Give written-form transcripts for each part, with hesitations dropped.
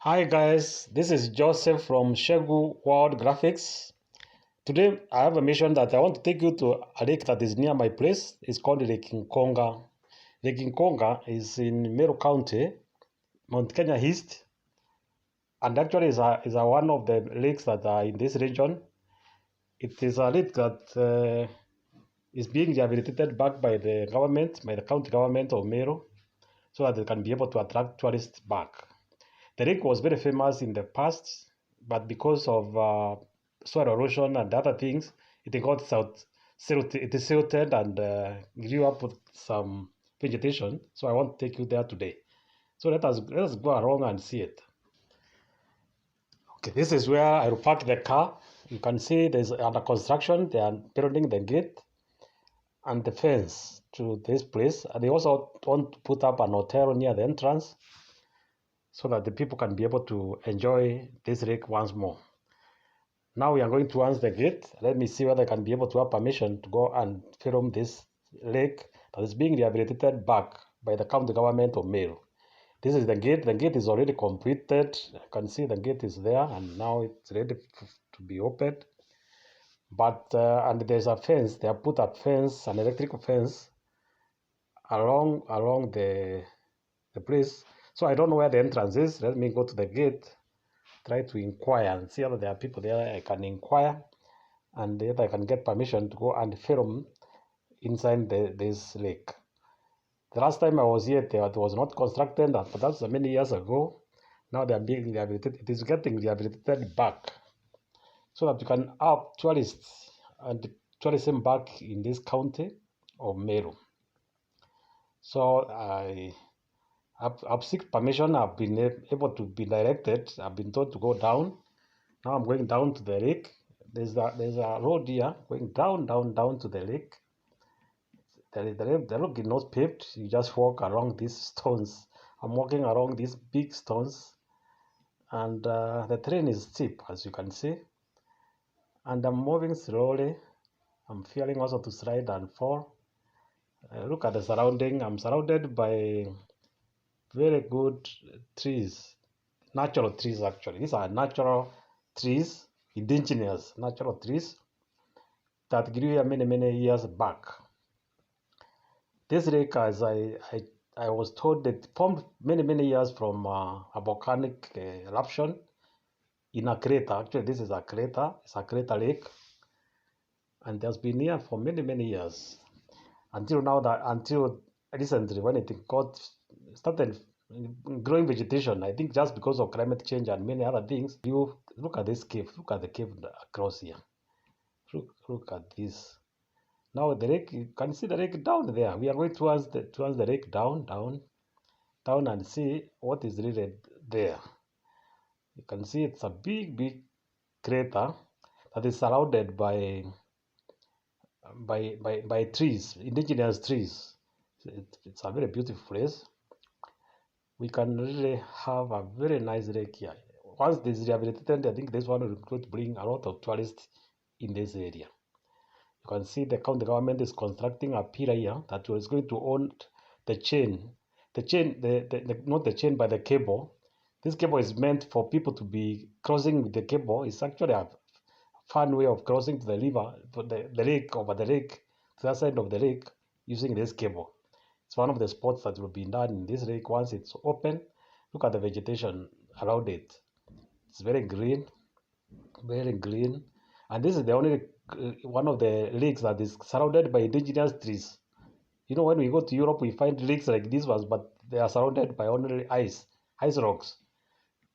Hi guys, this is Joseph from Shegu World Graphics. Today I have a mission that I want to take you to a lake that is near my place. It's called Lake Nkunga. Lake Nkunga is in Meru County, Mount Kenya East, and actually is one of the lakes that are in this region. It is a lake that is being rehabilitated back by the government, by the county government of Meru, so that they can be able to attract tourists back. The lake was very famous in the past, but because of soil erosion and other things, it got silted and grew up with some vegetation. So I want to take you there today. So let us go along and see it. Okay, this is where I will park the car. You can see there's under construction. They are building the gate and the fence to this place. And they also want to put up an hotel near the entrance, so that the people can be able to enjoy this lake once more. Now we are going towards the gate. Let me see whether I can be able to have permission to go and film this lake that is being rehabilitated back by the county government of Meru. This is the gate. The gate is already completed. You can see the gate is there and now it's ready to be opened. But and there's a fence. They have put a fence, an electrical fence along the place. So I don't know where the entrance is. Let me go to the gate, try to inquire and see whether there are people there. I can inquire and then I can get permission to go and film inside this lake. The last time I was here, it was not constructed, but that's many years ago. Now they are being rehabilitated. It is getting rehabilitated back, so that you can have tourists and tourism back in this county of Meru. So I've seek permission. I've been able to be directed. I've been told to go down. Now I'm going down to the lake. There's a road here going down to the lake. The lake is not paved. You just walk along these stones. I'm walking along these big stones, and the terrain is steep, as you can see. And I'm moving slowly. I'm fearing also to slide and fall. Look at the surrounding. I'm surrounded by very good trees, natural trees actually. These are natural trees, indigenous natural trees that grew here many years back. This lake, as I was told, it formed many years from a volcanic eruption in a crater. Actually, this is a crater. It's a crater lake, and it has been here for many years until recently, when it started growing vegetation. I think just because of climate change and many other things. You look at this cave. Look at the cave across here. Look at this. Now the lake, you can see the lake down there. We are going towards the lake down and see what is really there. You can see it's a big crater that is surrounded by trees, indigenous trees. It's a very beautiful place. We can really have a very nice lake here. Once this is rehabilitated, I think this one will going to bring a lot of tourists in this area. You can see the county government is constructing a pillar here that is going to own the chain. Not the chain, but the cable. This cable is meant for people to be crossing with the cable. It's actually a fun way of crossing to the river, the lake, over the lake, to the side of the lake, using this cable. It's one of the spots that will be done in this lake once it's open. Look at the vegetation around it. It's very green, and this is the only one of the lakes that is surrounded by indigenous trees. You know, when we go to Europe, we find lakes like these ones, but they are surrounded by only ice rocks.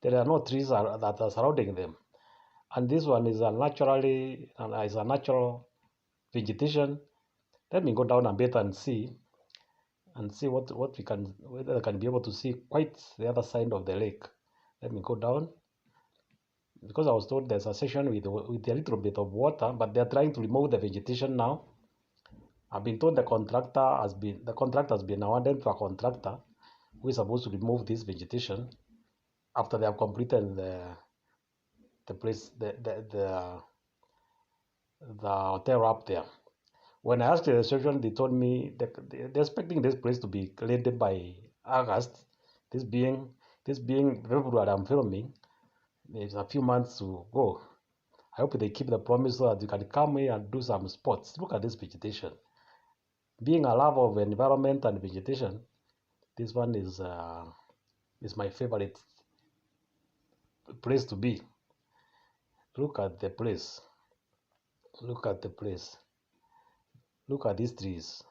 There are no trees that are surrounding them. And this one is is a natural vegetation. Let me go down a bit and see what we can, whether I can be able to see quite the other side of the lake. Let me go down, because I was told there's a section with a little bit of water, but they're trying to remove the vegetation now. I've been told the contract has been awarded to a contractor who is supposed to remove this vegetation after they have completed the place, the hotel up there. When I asked the reception, they told me that they're expecting this place to be ready by August. This being, This being February, I'm filming. There's a few months to go. I hope they keep the promise so that you can come here and do some sports. Look at this vegetation. Being a lover of environment and vegetation, this one is my favorite place to be. Look at the place. Look at the place. Look at these trees.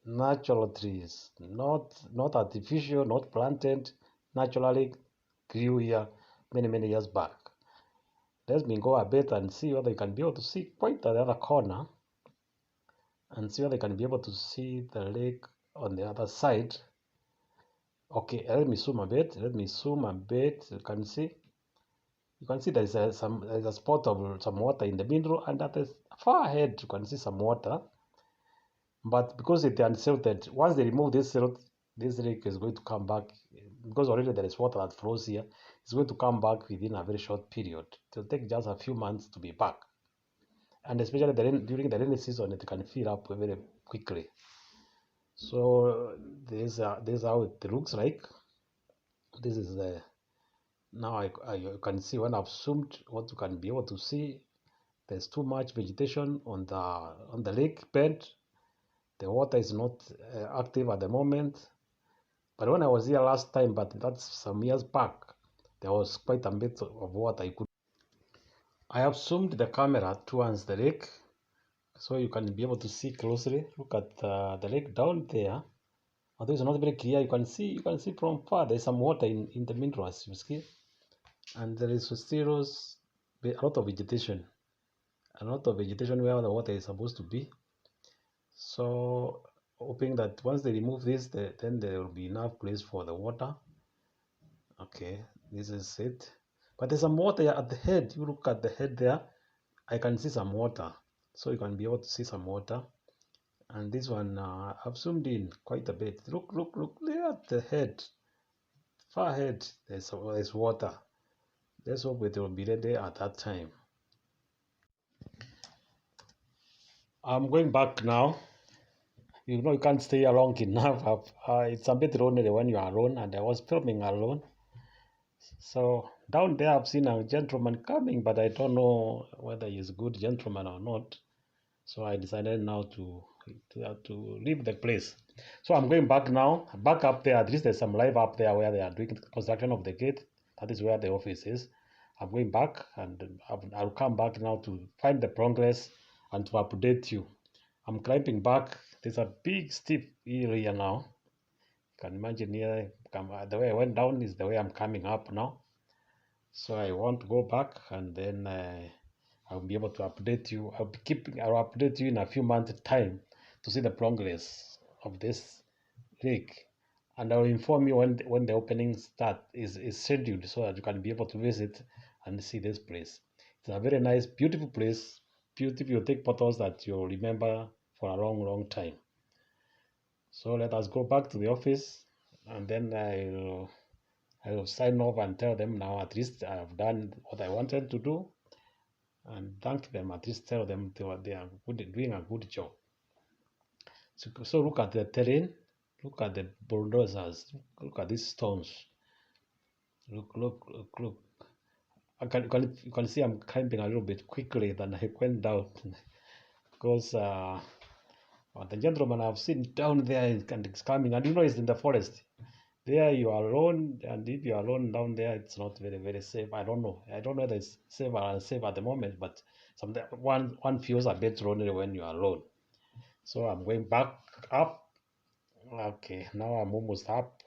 Natural trees, not artificial, not planted, naturally grew here many years back. Let me go a bit and see whether you can be able to see quite at the other corner and see whether you can be able to see the lake on the other side. Okay, let me zoom a bit. Let me zoom a bit. You can see. You can see there's a spot of some water in the middle, and at the far ahead you can see some water. But because it's unsilted, once they remove this silt, this lake is going to come back because already there is water that flows here. It's going to come back within a very short period. It will take just a few months to be back, and especially during the rainy season, it can fill up very quickly. So this is how it looks like. This is the now you can see when I've zoomed what you can be able to see. There's too much vegetation on the lake bed. The water is not active at the moment. But when I was here last time, but that's some years back, there was quite a bit of water I could. I have zoomed the camera towards the lake, so you can be able to see closely. Look at the lake down there. Although it's not very clear, you can see from far. There's some water in the middle, as you see, and there is still a lot of vegetation, where the water is supposed to be. So hoping that once they remove this, then there will be enough place for the water. Okay, this is it. But there's some water at the head. You look at the head there, I can see some water. So you can be able to see some water. And this one, I've zoomed in quite a bit. Look there at the head. Far ahead, there's water. Let's hope it will be ready at that time. I'm going back now. You know, you can't stay long enough. It's a bit lonely when you are alone, and I was filming alone. So down there, I've seen a gentleman coming, but I don't know whether he's a good gentleman or not. So I decided now to leave the place. So I'm going back now, back up there. At least there's some live up there where they are doing construction of the gate. That is where the office is. I'm going back, and I'll come back now to find the progress and to update you. I'm climbing back. There's a big steep hill here now. You can imagine here, the way I went down is the way I'm coming up now. So I want to go back, and then I'll be able to update you. I'll update you in a few months' time to see the progress of this lake, and I'll inform you when the opening start is scheduled, so that you can be able to visit and see this place. It's a very nice, beautiful place. Beautiful. You'll take photos that you'll remember for a long time. So let us go back to the office, and then I'll sign off and tell them now at least I've done what I wanted to do, and thank them, at least tell them they are doing a good job. So look at the terrain, look at the bulldozers, look at these stones. Look. You can see I'm climbing a little bit quickly than I went down because the gentleman I've seen down there is coming, and you know it's in the forest. There you are alone, and if you are alone down there, it's not very safe. I don't know whether it's safe or unsafe at the moment, but sometimes one feels a bit lonely when you are alone. So I'm going back up. Okay, now I'm almost up.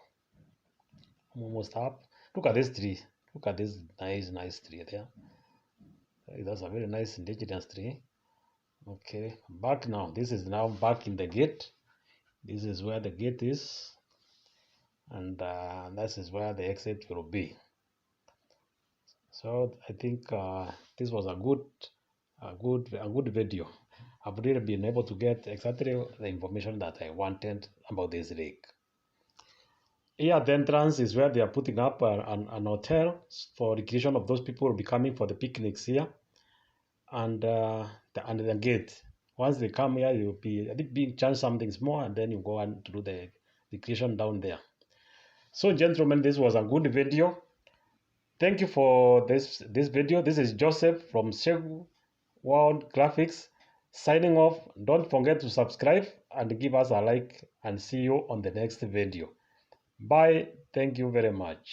Look at this tree. Look at this nice tree there. That's a very nice indigenous tree. Okay, back now. This is now back in the gate. This is where the gate is, and this is where the exit will be. So I think this was a good video. I've really been able to get exactly the information that I wanted about this lake. Here at the entrance is where they are putting up an hotel for recreation of those people who will be coming for the picnics here, and the gate. Once they come here, you'll be being charged something small, and then you go on to do the recreation down there. So gentlemen, this was a good video. Thank you for this video. This is Joseph from Shegu World Graphics signing off. Don't forget to subscribe and give us a like, and see you on the next video. Bye. Thank you very much.